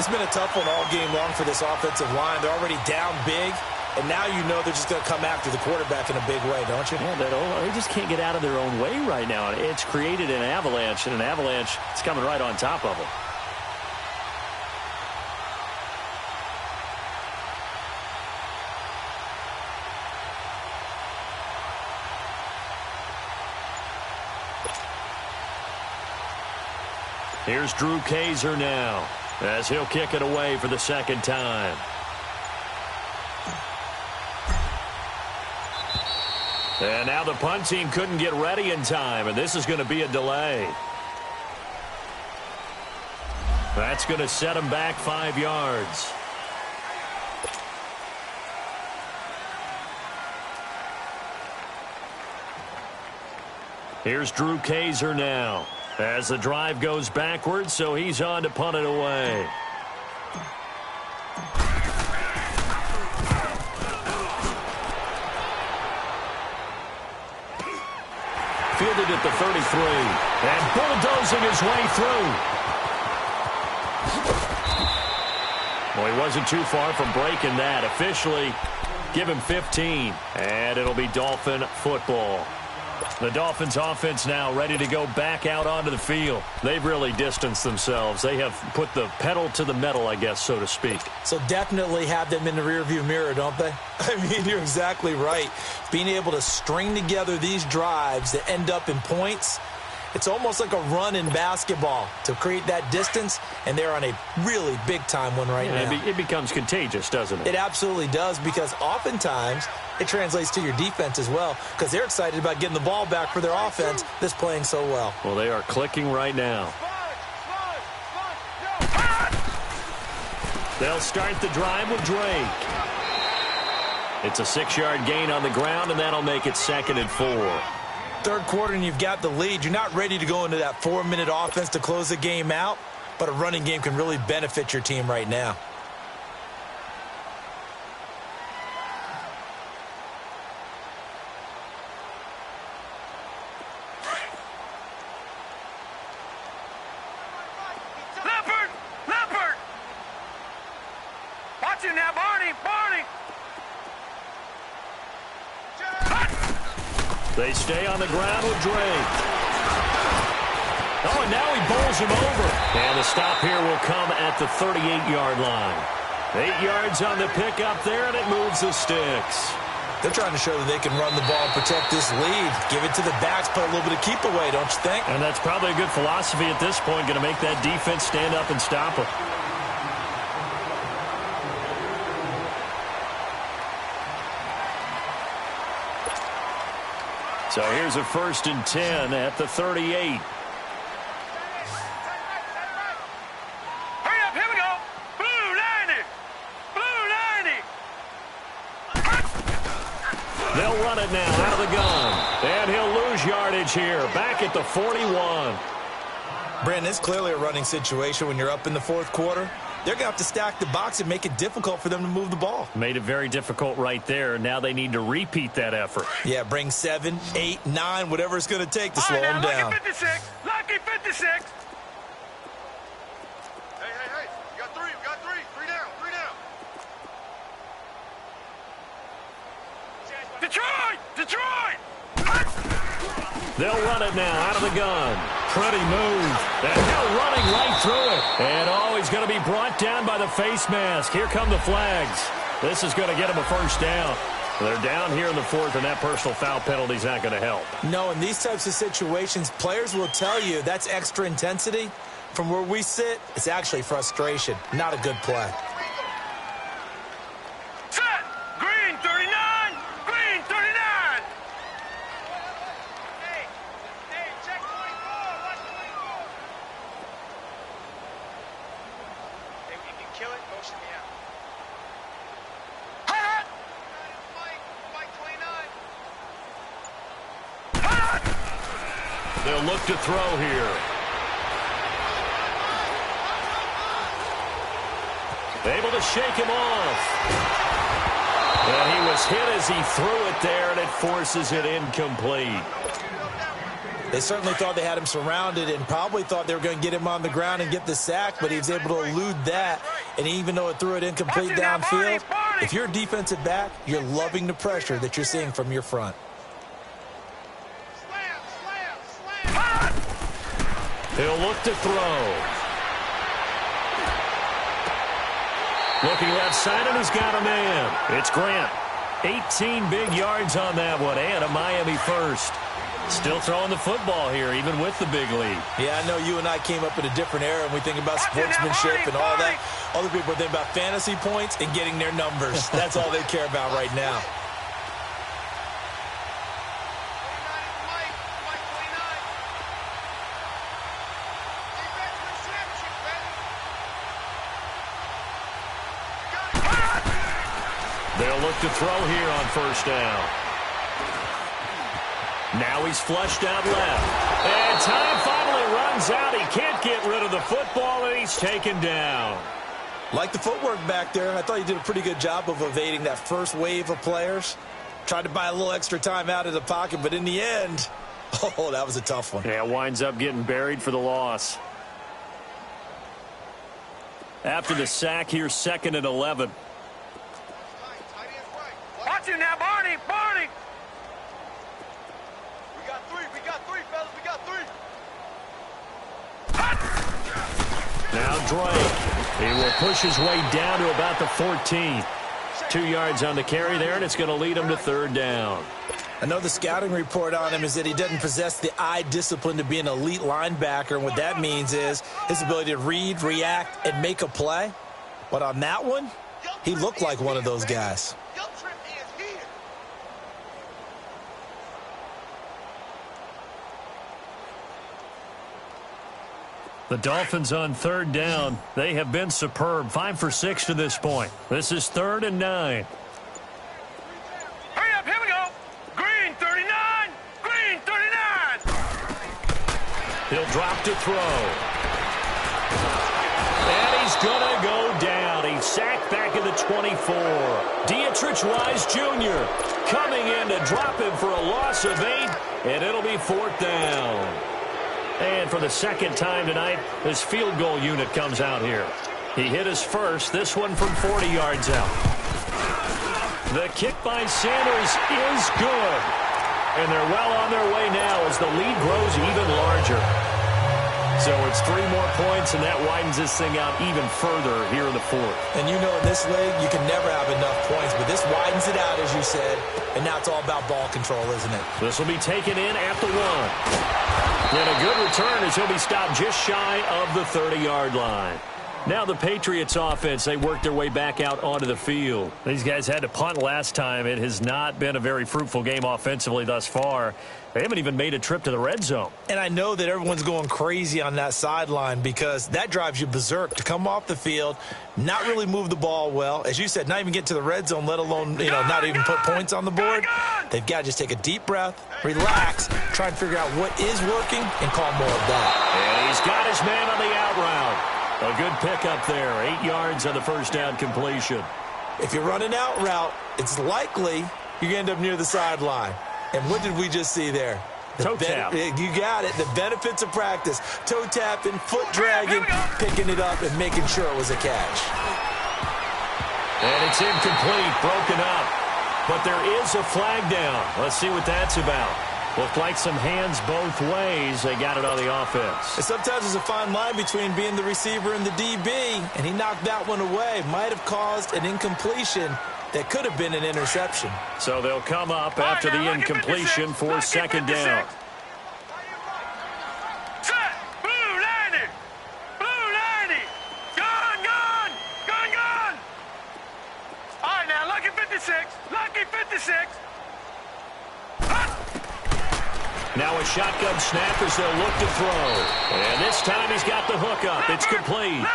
It's been a tough one all game long for this offensive line. They're already down big, and now you know they're just going to come after the quarterback in a big way, don't you? Yeah, they just can't get out of their own way right now. It's created an avalanche, and an avalanche is coming right on top of them. Here's Drew Kaiser now as he'll kick it away for the 2nd time. And now the punt team couldn't get ready in time, and this is going to be a delay. That's going to set him back 5 yards. Here's Drew Kaiser now. As the drive goes backwards, so he's on to punt it away. Fielded at the 33. And bulldozing his way through. Well, he wasn't too far from breaking that. Officially, give him 15. And it'll be Dolphin football. The Dolphins offense now ready to go back out onto the field. They've really distanced themselves. They have put the pedal to the metal, I guess, so to speak. So definitely have them in the rearview mirror, don't they? I mean, you're exactly right. Being able to string together these drives that end up in points, it's almost like a run in basketball to create that distance, and they're on a really big-time one right now. It becomes contagious, doesn't it? It absolutely does, because oftentimes it translates to your defense as well, because they're excited about getting the ball back for their offense that's playing so well. Well, they are clicking right now. They'll start the drive with Drake. It's a 6-yard gain on the ground, and that'll make it 2nd and 4. Third quarter and you've got the lead. You're not ready to go into that 4-minute offense to close the game out, but a running game can really benefit your team right now. Leopard! Watch him now, Barney! They stay on the ground with Drake. Oh, and now he bowls him over. And the stop here will come at the 38-yard line. 8 yards on the pickup there, and it moves the sticks. They're trying to show that they can run the ball and protect this lead. Give it to the backs, put a little bit of keep away, don't you think? And that's probably a good philosophy at this point, going to make that defense stand up and stop them. So here's a 1st and 10 at the 38. Hurry up, here we go! Blue 90! They'll run it now out of the gun. And he'll lose yardage here, back at the 41. Brandon, it's clearly a running situation when you're up in the fourth quarter. They're going to have to stack the box and make it difficult for them to move the ball. Made it very difficult right there. Now they need to repeat that effort. Yeah, bring 7, 8, 9, whatever it's going to take to slow them down. Lucky 56! Lucky 56! Hey. We got three. Three down. Detroit! They'll run it now out of the gun. Pretty move. And now running right through it. And he's going to be brought down by the face mask. Here come the flags. This is going to get him a first down. They're down here in the 4th, and that personal foul penalty is not going to help. No, in these types of situations, players will tell you that's extra intensity. From where we sit, it's actually frustration. Not a good play. Set! Green 39! Green 39! Hey, check 24! Watch 24! Hey, if you kill it, motion me out. Hot! Fight 29! Hot! They'll look to throw here. Able to shake him off. And he was hit as he threw it there, and it forces it incomplete. They certainly thought they had him surrounded and probably thought they were going to get him on the ground and get the sack, but he was able to elude that. And even though it threw it incomplete downfield, if you're a defensive back, you're loving the pressure that you're seeing from your front. He'll look to throw. Looking left side, and he's got a man. It's Grant. 18 big yards on that one, and a Miami first. Still throwing the football here, even with the big lead. Yeah, I know you and I came up in a different era, and we think about sportsmanship and all that. Other people think about fantasy points and getting their numbers. That's all they care about right now. They'll look to throw here on first down. Now he's flushed out left. And time finally runs out. He can't get rid of the football, and he's taken down. Like the footwork back there, I thought he did a pretty good job of evading that first wave of players. Tried to buy a little extra time out of the pocket, but in the end, oh, that was a tough one. Yeah, winds up getting buried for the loss. After the sack, here's 2nd and 11. Watch him now, Barney! Barney! We got three, fellas. We got three. Now Drake. He will push his way down to about the 14. 2 yards on the carry there, and it's going to lead him to 3rd down. I know the scouting report on him is that he doesn't possess the eye discipline to be an elite linebacker, and what that means is his ability to read, react, and make a play. But on that one, he looked like one of those guys. The Dolphins on 3rd down. They have been superb. 5 for 6 to this point. This is 3rd and 9. Hurry up, here we go. Green 39. Green 39. He'll drop to throw. And he's going to go down. He's sacked back at the 24. Dietrich Wise Jr. coming in to drop him for a loss of 8, and it'll be 4th down. And for the 2nd time tonight, this field goal unit comes out here. He hit his first, this one from 40 yards out. The kick by Sanders is good. And they're well on their way now as the lead grows even larger. So it's 3 more points, and that widens this thing out even further here in the 4th. And you know in this league, you can never have enough points, but this widens it out, as you said, and now it's all about ball control, isn't it? This will be taken in at the 1. And a good return as he'll be stopped just shy of the 30-yard line. Now the Patriots offense, they worked their way back out onto the field. These guys had to punt last time. It has not been a very fruitful game offensively thus far. They haven't even made a trip to the red zone. And I know that everyone's going crazy on that sideline because that drives you berserk to come off the field, not really move the ball well. As you said, not even get to the red zone, let alone, not even put points on the board. They've got to just take a deep breath, relax, try and figure out what is working, and call more of that. And he's got his man on the out route. A good pickup there. 8 yards on the first down completion. If you run an out route, it's likely you end up near the sideline. And what did we just see there? Toe tap. You got it. The benefits of practice. Toe tapping, foot dragging, picking it up, and making sure it was a catch. And it's incomplete, broken up. But there is a flag down. Let's see what that's about. Looked like some hands both ways. They got it on the offense. And sometimes there's a fine line between being the receiver and the DB, and he knocked that one away. Might have caused an incompletion that could have been an interception. So they'll come up after the incompletion for 2nd down. Set. Blue 90. Blue 90. Gun, gun. Gun, gun. All right, now, lucky 56. Lucky 56. Now a shotgun snap as they'll look to throw. And this time he's got the hook up. It's complete.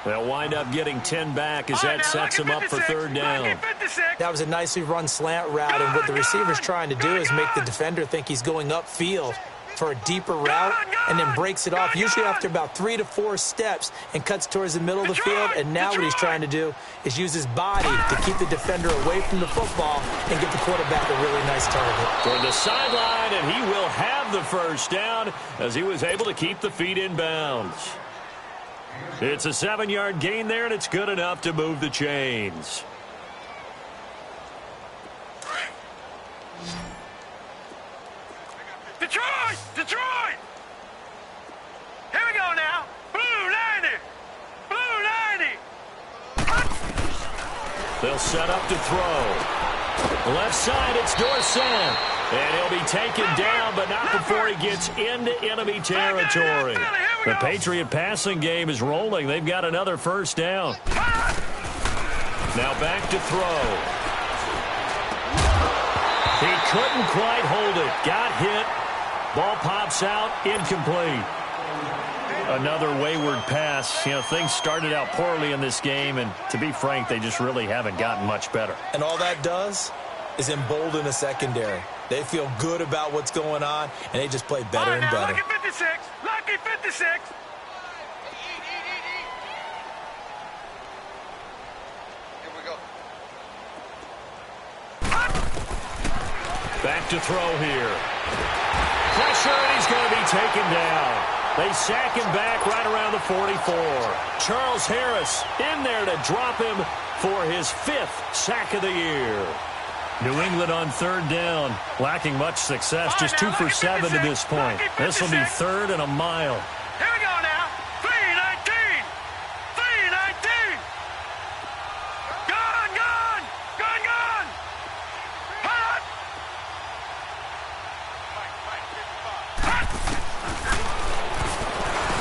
They'll wind up getting 10 back as that sets them up for 3rd down. That was a nicely run slant route, and what the receiver's trying to do is make the defender think he's going upfield for a deeper route and then breaks it off, usually after about 3 to 4 steps, and cuts towards the middle of the field. And now what he's trying to do is use his body to keep the defender away from the football and get the quarterback a really nice target. For the sideline, and he will have the first down as he was able to keep the feet in bounds. It's a 7-yard gain there, and it's good enough to move the chains. Detroit! Detroit! Here we go now. Blue 90. Blue 90. They'll set up to throw. Left side, it's Dorsett. And he'll be taken down, but not before he gets into enemy territory. The Patriot passing game is rolling. They've got another first down. Now back to throw. He couldn't quite hold it. Got hit. Ball pops out, incomplete. Another wayward pass. Things started out poorly in this game, and to be frank, they just really haven't gotten much better. And all that does is embolden a secondary. They feel good about what's going on, and they just play better and better. Lucky 56. Lucky 56. Back to throw here. Pressure, and he's going to be taken down. They sack him back right around the 44. Charles Harris in there to drop him for his 5th sack of the year. New England on 3rd down, lacking much success, just 2 for 7 to this point. This will be 3rd and a mile. Here we go now. 3-19. 3-19. Gone, gone. Gone, gone. Hot.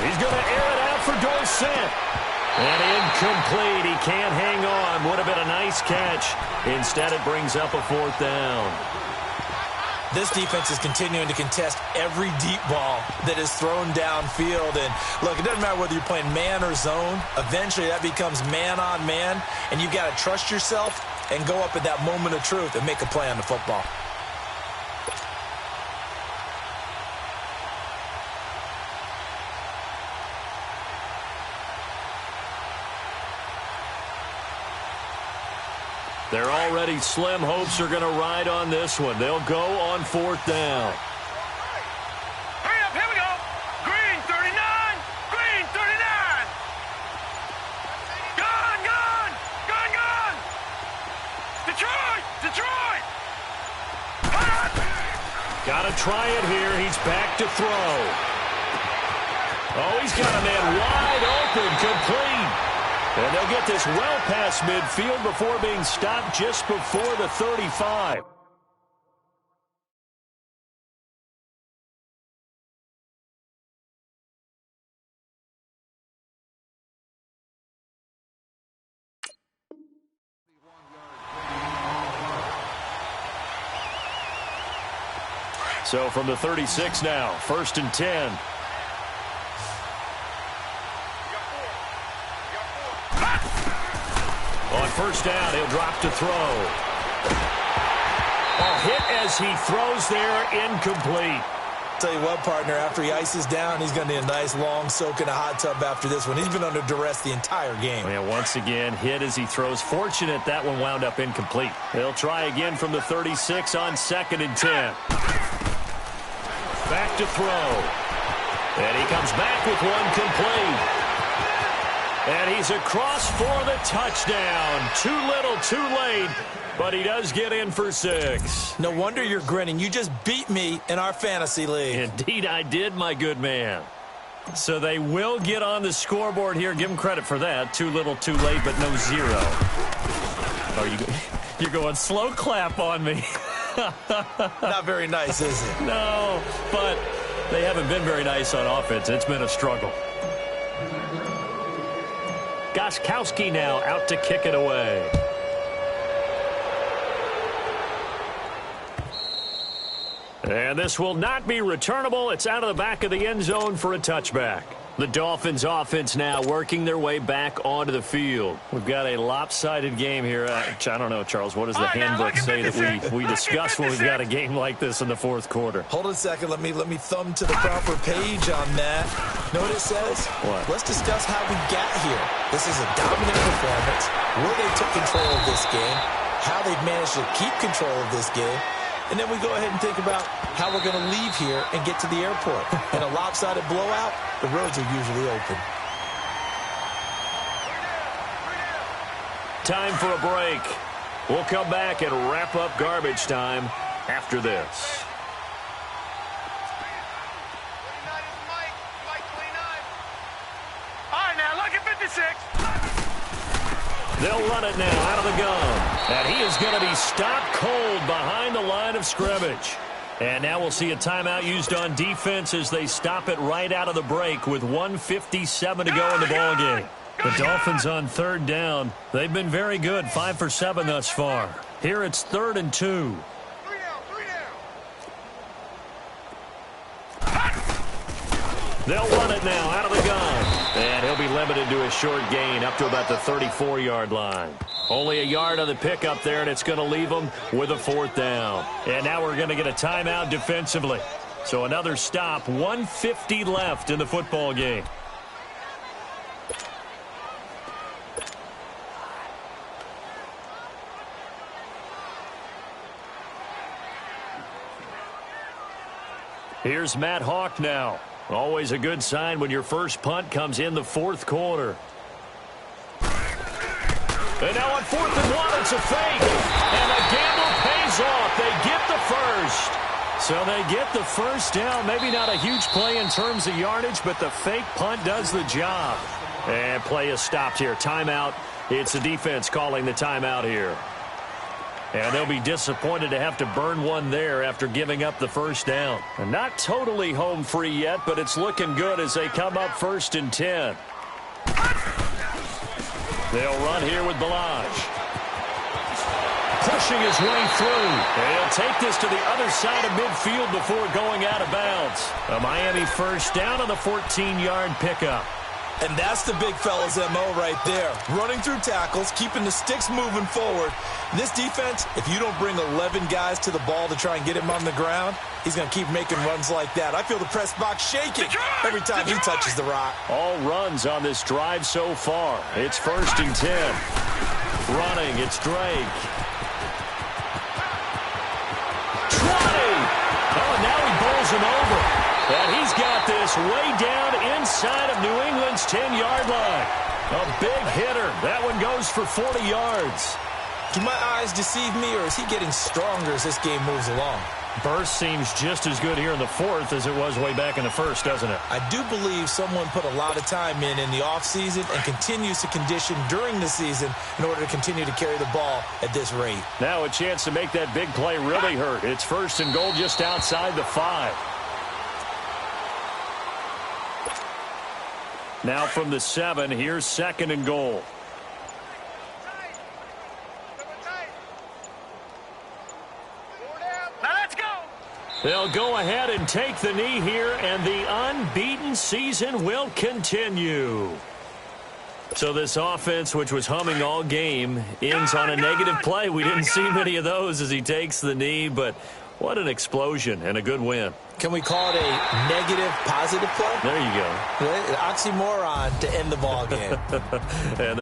He's going to air it out for Dolphin. And incomplete. He can't hang on. Would have been a nice catch. Instead, it brings up a 4th down. This defense is continuing to contest every deep ball that is thrown downfield. And, look, it doesn't matter whether you're playing man or zone. Eventually, that becomes man on man. And you've got to trust yourself and go up at that moment of truth and make a play on the football. They're already slim hopes are going to ride on this one. They'll go on 4th down. Hurry up, here we go. Green 39. Green 39. Gone, gone. Gone, gone. Detroit. Detroit. Hot. Got to try it here. He's back to throw. Oh, he's got a man wide open, complete. And they'll get this well past midfield before being stopped just before the 35. So from the 36 now, 1st and 10. On 1st down, he'll drop to throw. A hit as he throws there, incomplete. Tell you what, partner, after he ices down, he's going to need a nice long soak in a hot tub after this one. He's been under duress the entire game. And once again, hit as he throws. Fortunate that one wound up incomplete. They'll try again from the 36 on 2nd and 10. Back to throw. And he comes back with one complete. And he's across for the touchdown. Too little, too late, but he does get in for 6. No wonder you're grinning. You just beat me in our fantasy league. Indeed, I did, my good man. So they will get on the scoreboard here. Give them credit for that. Too little, too late, but no 0. You're going slow clap on me. Not very nice, is it? No, but they haven't been very nice on offense. It's been a struggle. Gostkowski now out to kick it away. And this will not be returnable. It's out of the back of the end zone for a touchback. The Dolphins offense now working their way back onto the field. We've got a lopsided game here. I don't know, Charles, what does the handbook say that we discuss when we've got a game like this in the 4th quarter? Hold a second. Let me thumb to the proper page on that. Know what it says? What? Let's discuss how we got here. This is a dominant performance, where they took control of this game, how they've managed to keep control of this game, and then we go ahead and think about how we're going to leave here and get to the airport. In a lopsided blowout, the roads are usually open. Time for a break. We'll come back and wrap up garbage time after this. All right, now, look at 56. They'll run it now out of the gun. And he is going to be stopped cold behind the line of scrimmage. And now we'll see a timeout used on defense as they stop it right out of the break with 1:57 to go in the ballgame. The Dolphins on 3rd down. They've been very good, 5 for 7 thus far. Here it's 3rd and 2. They'll run it now out of the gun. And he'll be limited to a short gain up to about the 34-yard line. Only a yard on the pickup there, and it's going to leave them with a 4th down. And now we're going to get a timeout defensively. So another stop, 1:50 left in the football game. Here's Matt Hawk now. Always a good sign when your first punt comes in the 4th quarter. And now on 4th and 1, it's a fake. And the gamble pays off. They get the first. So they get the first down. Maybe not a huge play in terms of yardage, but the fake punt does the job. And play is stopped here. Timeout. It's the defense calling the timeout here. And they'll be disappointed to have to burn one there after giving up the first down. And not totally home free yet, but it's looking good as they come up 1st and 10. They'll run here with Balaj. Pushing his way through. And he'll take this to the other side of midfield before going out of bounds. A Miami first down on the 14-yard pickup. And that's the big fella's MO right there. Running through tackles, keeping the sticks moving forward. This defense, if you don't bring 11 guys to the ball to try and get him on the ground, he's going to keep making runs like that. I feel the press box shaking every time he touches the rock. All runs on this drive so far. It's 1st and 10. Running, it's Drake. 20! Oh, now he bowls him over. And he's got this way down inside of New England's 10-yard line. A big hitter. That one goes for 40 yards. Do my eyes deceive me, or is he getting stronger as this game moves along? Burst seems just as good here in the 4th as it was way back in the 1st, doesn't it? I do believe someone put a lot of time in the offseason and continues to condition during the season in order to continue to carry the ball at this rate. Now a chance to make that big play really hurt. It's 1st and goal just outside the 5. Now from the 7, here's 2nd and goal. They'll go ahead and take the knee here, and the unbeaten season will continue. So this offense, which was humming all game, ends on a negative play. We didn't see many of those as he takes the knee, but what an explosion and a good win. Can we call it a negative positive play? There you go. Oxymoron to end the ball game. And